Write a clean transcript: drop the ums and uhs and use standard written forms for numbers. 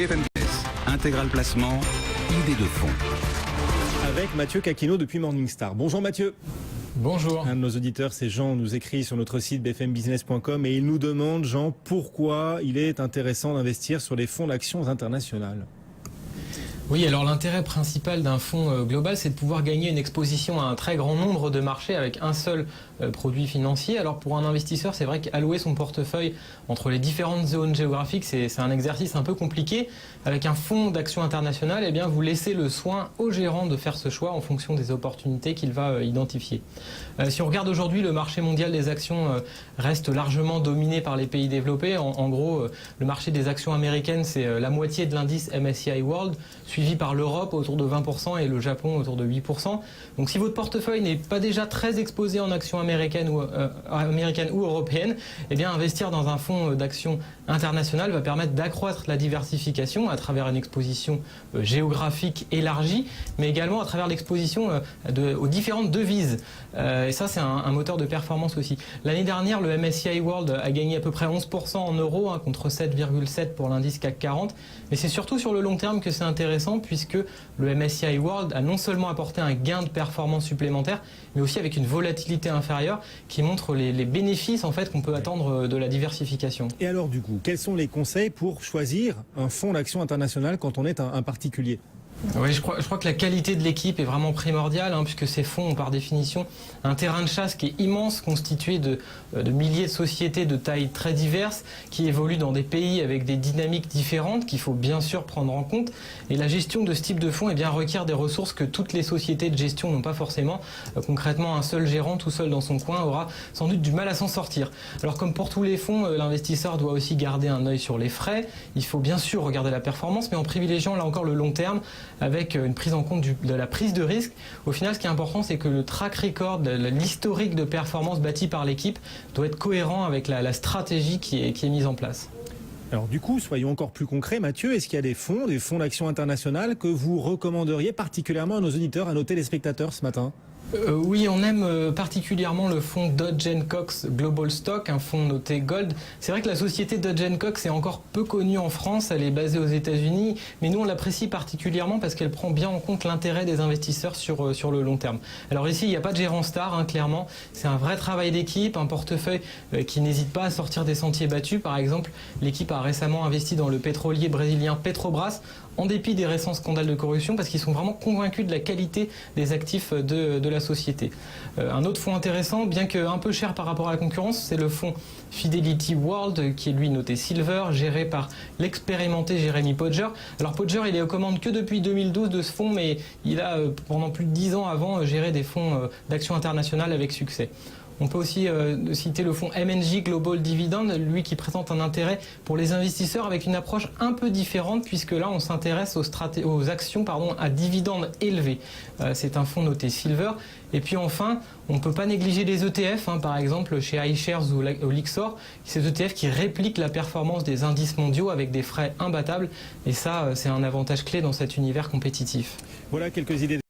BFM Business, intégral placement, idée de fonds. Avec Mathieu Caquino depuis Morningstar. Bonjour Mathieu. Bonjour. Un de nos auditeurs, c'est Jean, nous écrit sur notre site bfmbusiness.com et il nous demande, Jean, pourquoi il est intéressant d'investir sur les fonds d'actions internationales. Oui, alors l'intérêt principal d'un fonds global, c'est de pouvoir gagner une exposition à un très grand nombre de marchés avec un seul produit financier. Alors pour un investisseur, c'est vrai qu'allouer son portefeuille entre les différentes zones géographiques, c'est un exercice un peu compliqué. Avec un fonds d'action internationale, eh bien, vous laissez le soin au gérant de faire ce choix en fonction des opportunités qu'il va identifier. Si on regarde aujourd'hui, le marché mondial des actions reste largement dominé par les pays développés. En gros, le marché des actions américaines, c'est la moitié de l'indice MSCI World, suivi par l'Europe autour de 20% et le Japon autour de 8%. Donc si votre portefeuille n'est pas déjà très exposé en actions américaines ou européennes, eh bien investir dans un fonds d'actions internationales va permettre d'accroître la diversification à travers une exposition géographique élargie, mais également à travers l'exposition aux différentes devises. Et ça, c'est un moteur de performance aussi. L'année dernière, le MSCI World a gagné à peu près 11% en euros, contre 7,7% pour l'indice CAC 40. Mais c'est surtout sur le long terme que c'est intéressant, puisque le MSCI World a non seulement apporté un gain de performance supplémentaire, mais aussi avec une volatilité inférieure qui montre les bénéfices en fait qu'on peut attendre de la diversification. Et alors du coup, quels sont les conseils pour choisir un fonds d'action international quand on est un particulier ? Oui, je crois que la qualité de l'équipe est vraiment primordiale, puisque ces fonds ont par définition un terrain de chasse qui est immense, constitué de milliers de sociétés de tailles très diverses, qui évoluent dans des pays avec des dynamiques différentes qu'il faut bien sûr prendre en compte. Et la gestion de ce type de fonds requiert des ressources que toutes les sociétés de gestion n'ont pas forcément. Concrètement, un seul gérant tout seul dans son coin aura sans doute du mal à s'en sortir. Alors comme pour tous les fonds, l'investisseur doit aussi garder un œil sur les frais. Il faut bien sûr regarder la performance, mais en privilégiant là encore le long terme, avec une prise en compte de la prise de risque. Au final, ce qui est important, c'est que le track record, l'historique de performance bâti par l'équipe doit être cohérent avec la stratégie qui est mise en place. Alors du coup, soyons encore plus concrets, Mathieu, est-ce qu'il y a des fonds d'action internationale que vous recommanderiez particulièrement à nos auditeurs, à nos téléspectateurs ce matin ? Oui, on aime particulièrement le fonds Dodge & Cox Global Stock, un fonds noté Gold. C'est vrai que la société Dodge & Cox est encore peu connue en France, elle est basée aux États-Unis, mais nous on l'apprécie particulièrement parce qu'elle prend bien en compte l'intérêt des investisseurs sur le long terme. Alors ici, il n'y a pas de gérant star, clairement, c'est un vrai travail d'équipe, un portefeuille qui n'hésite pas à sortir des sentiers battus. Par exemple, l'équipe a récemment investi dans le pétrolier brésilien Petrobras, en dépit des récents scandales de corruption, parce qu'ils sont vraiment convaincus de la qualité des actifs de la société. Un autre fonds intéressant, bien qu'un peu cher par rapport à la concurrence, c'est le fonds Fidelity World, qui est lui noté Silver, géré par l'expérimenté Jeremy Podger. Alors Podger, il est aux commandes que depuis 2012 de ce fonds, mais il a pendant plus de 10 ans avant géré des fonds d'action internationale avec succès. On peut aussi citer le fonds M&J Global Dividend, lui qui présente un intérêt pour les investisseurs avec une approche un peu différente, puisque là on s'intéresse aux actions à dividendes élevés. C'est un fonds noté Silver. Et puis enfin, on ne peut pas négliger les ETF, par exemple chez iShares ou Lyxor, ces ETF qui répliquent la performance des indices mondiaux avec des frais imbattables. Et ça, c'est un avantage clé dans cet univers compétitif. Voilà quelques idées.